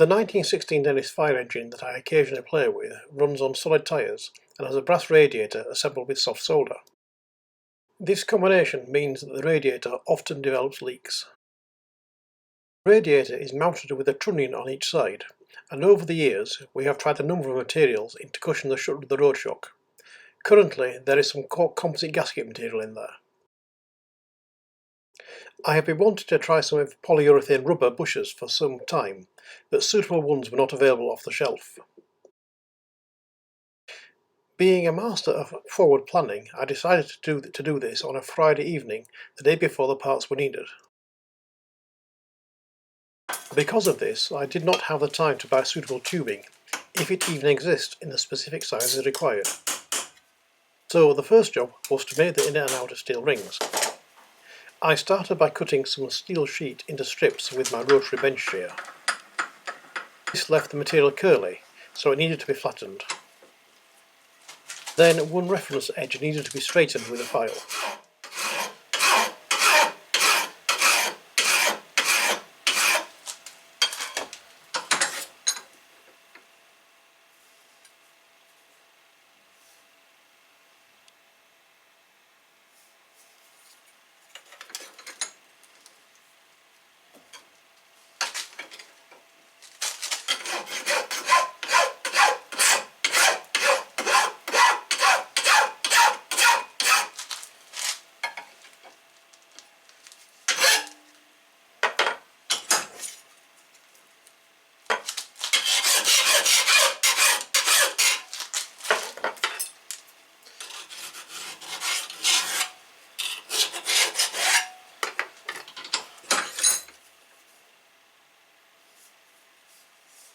The 1916 Dennis fire engine that I occasionally play with runs on solid tyres and has a brass radiator assembled with soft solder. This combination means that the radiator often develops leaks. The radiator is mounted with a trunnion on each side, and over the years we have tried a number of materials to cushion the road shock. Currently there is some composite gasket material in there. I have been wanting to try some polyurethane rubber bushers for some time, but suitable ones were not available off the shelf. Being a master of forward planning, I decided to do this on a Friday evening, the day before the parts were needed. Because of this, I did not have the time to buy suitable tubing, if it even exists in the specific sizes required. So the first job was to make the inner and outer steel rings. I started by cutting some steel sheet into strips with my rotary bench shear. This left the material curly, so it needed to be flattened. Then one reference edge needed to be straightened with a file.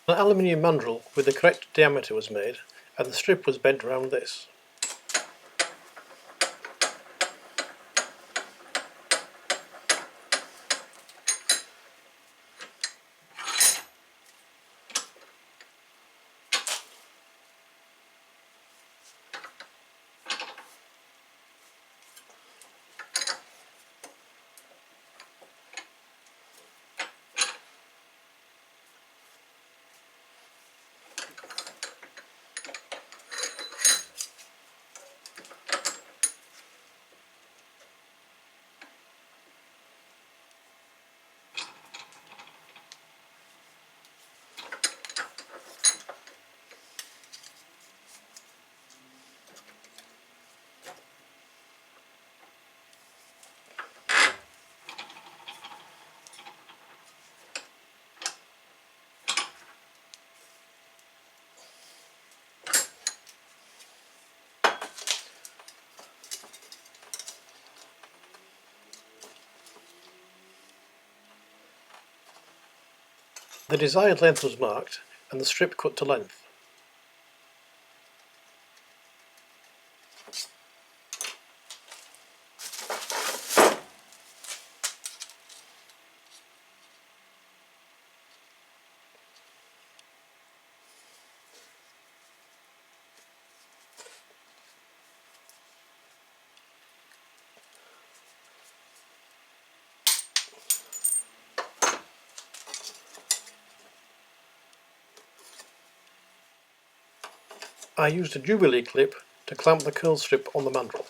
An aluminium mandrel with the correct diameter was made, and the strip was bent around this. The desired length was marked, and the strip cut to length. I used a Jubilee clip to clamp the curl strip on the mandrel.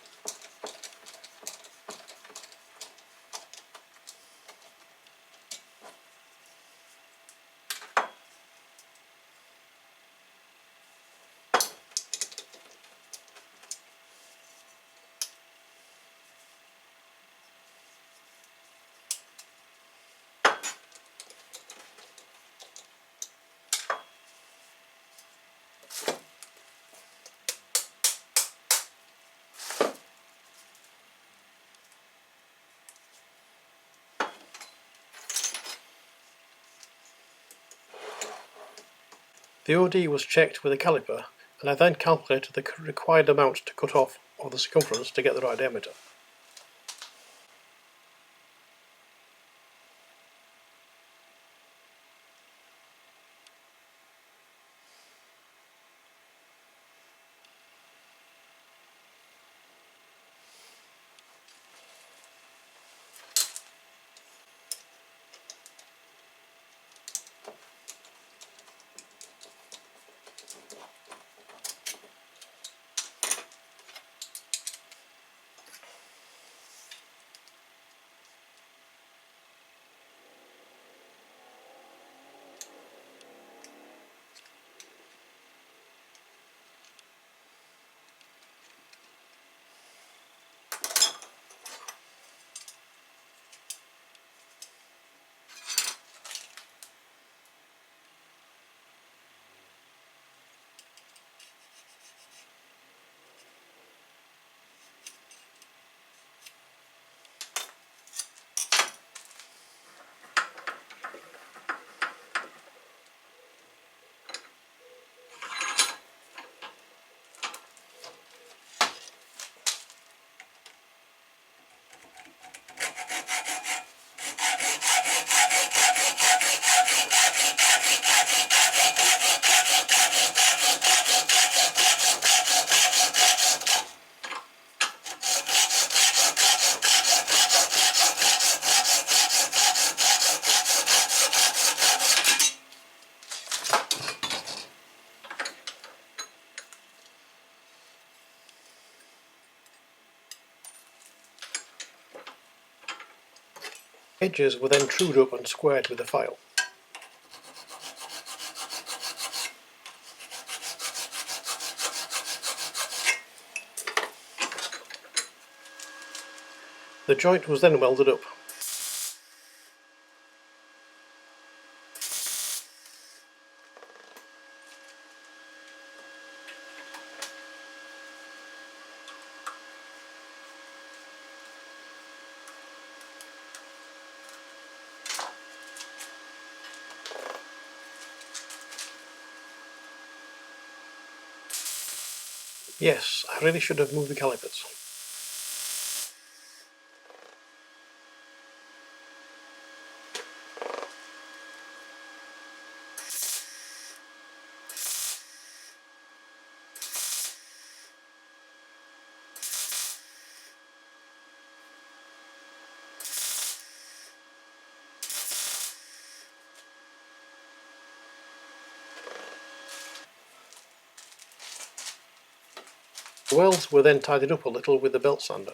The OD was checked with a caliper, and I then calculated the required amount to cut off of the circumference to get the right diameter. Edges were then trued up and squared with a file. The joint was then welded up. Yes, I really should have moved the calipers. The welds were then tidied up a little with the belt sander.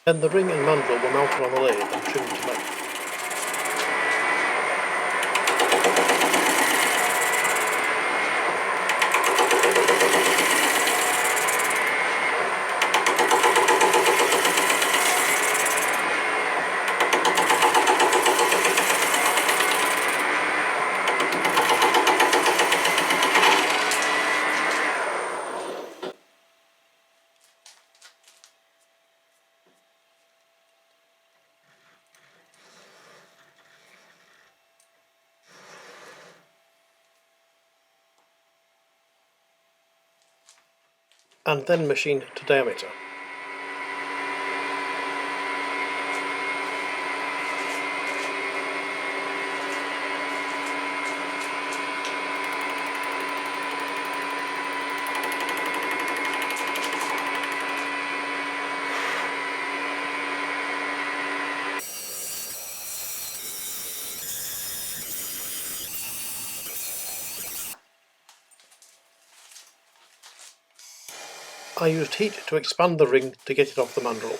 Then the ring and mandrel were mounted on the lathe and trimmed to length. And then machined to diameter. I used heat to expand the ring to get it off the mandrel.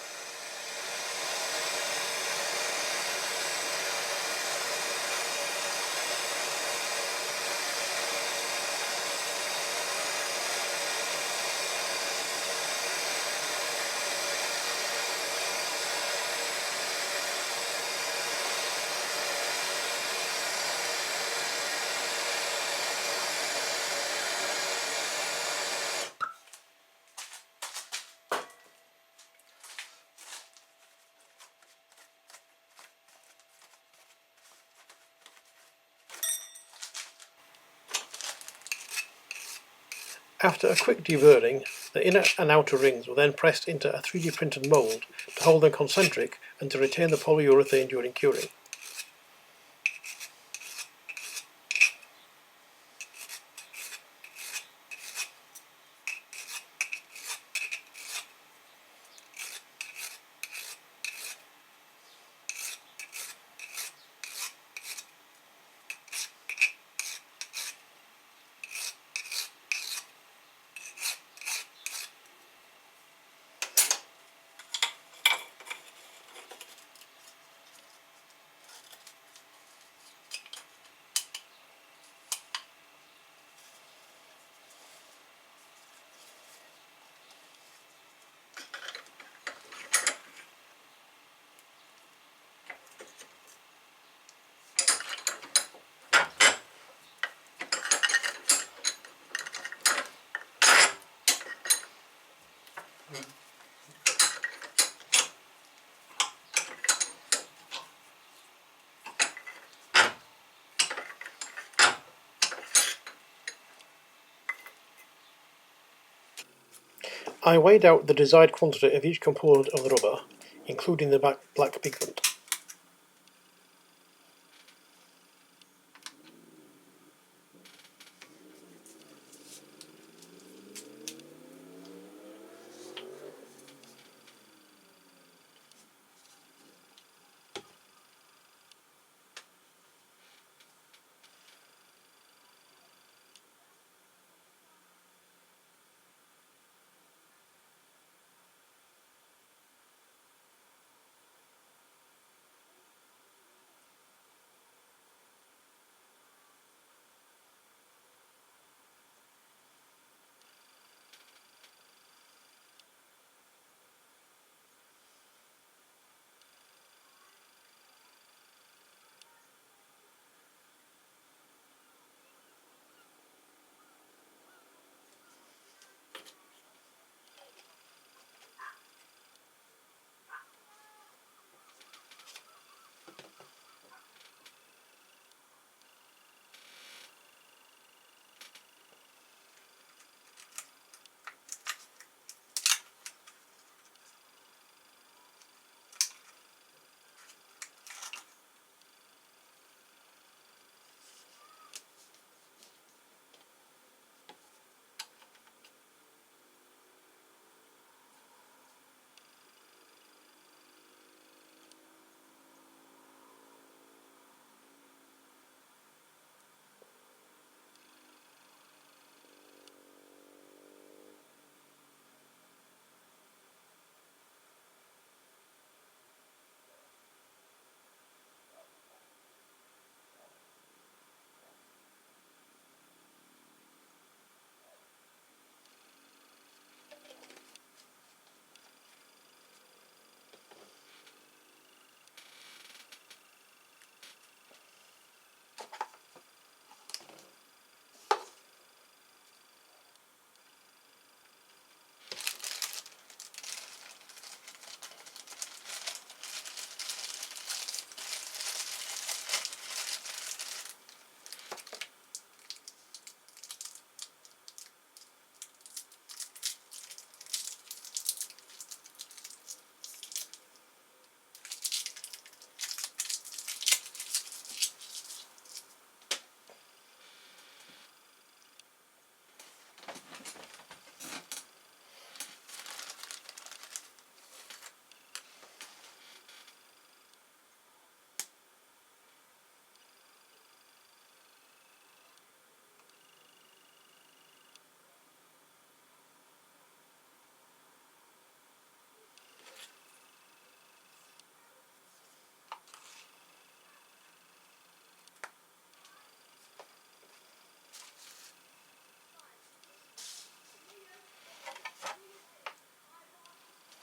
After a quick deburring, the inner and outer rings were then pressed into a 3D printed mould to hold them concentric and to retain the polyurethane during curing. I weighed out the desired quantity of each component of the rubber, including the black pigment.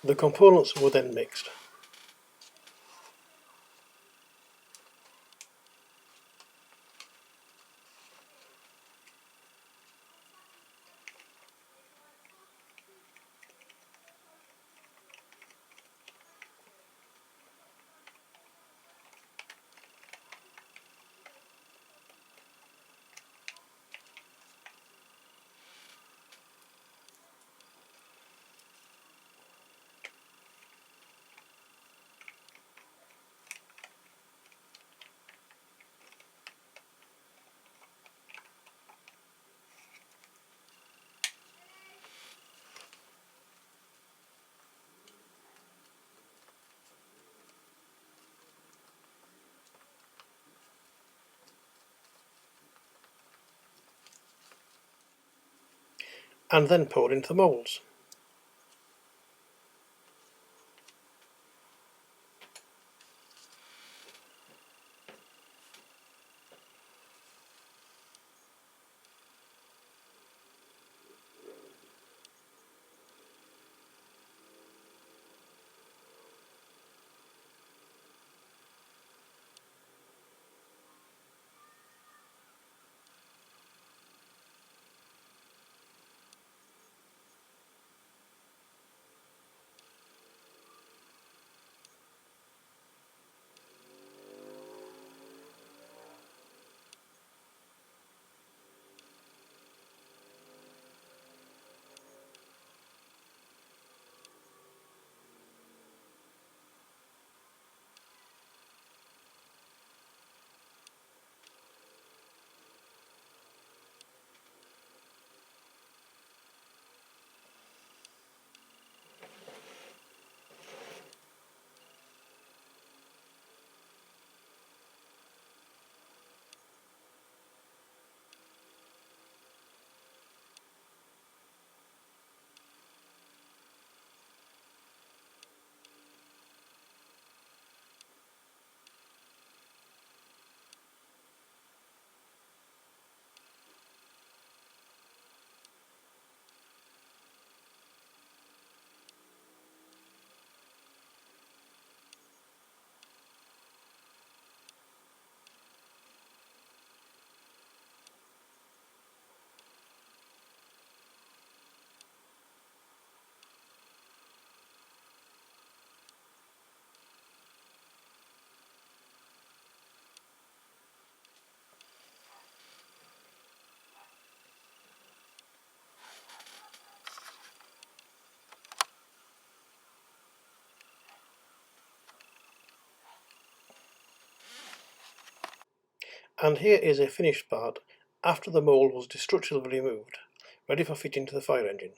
The components were then mixed. And then poured into the moulds. And here is a finished part after the mould was destructively removed, ready for fitting to the fire engine.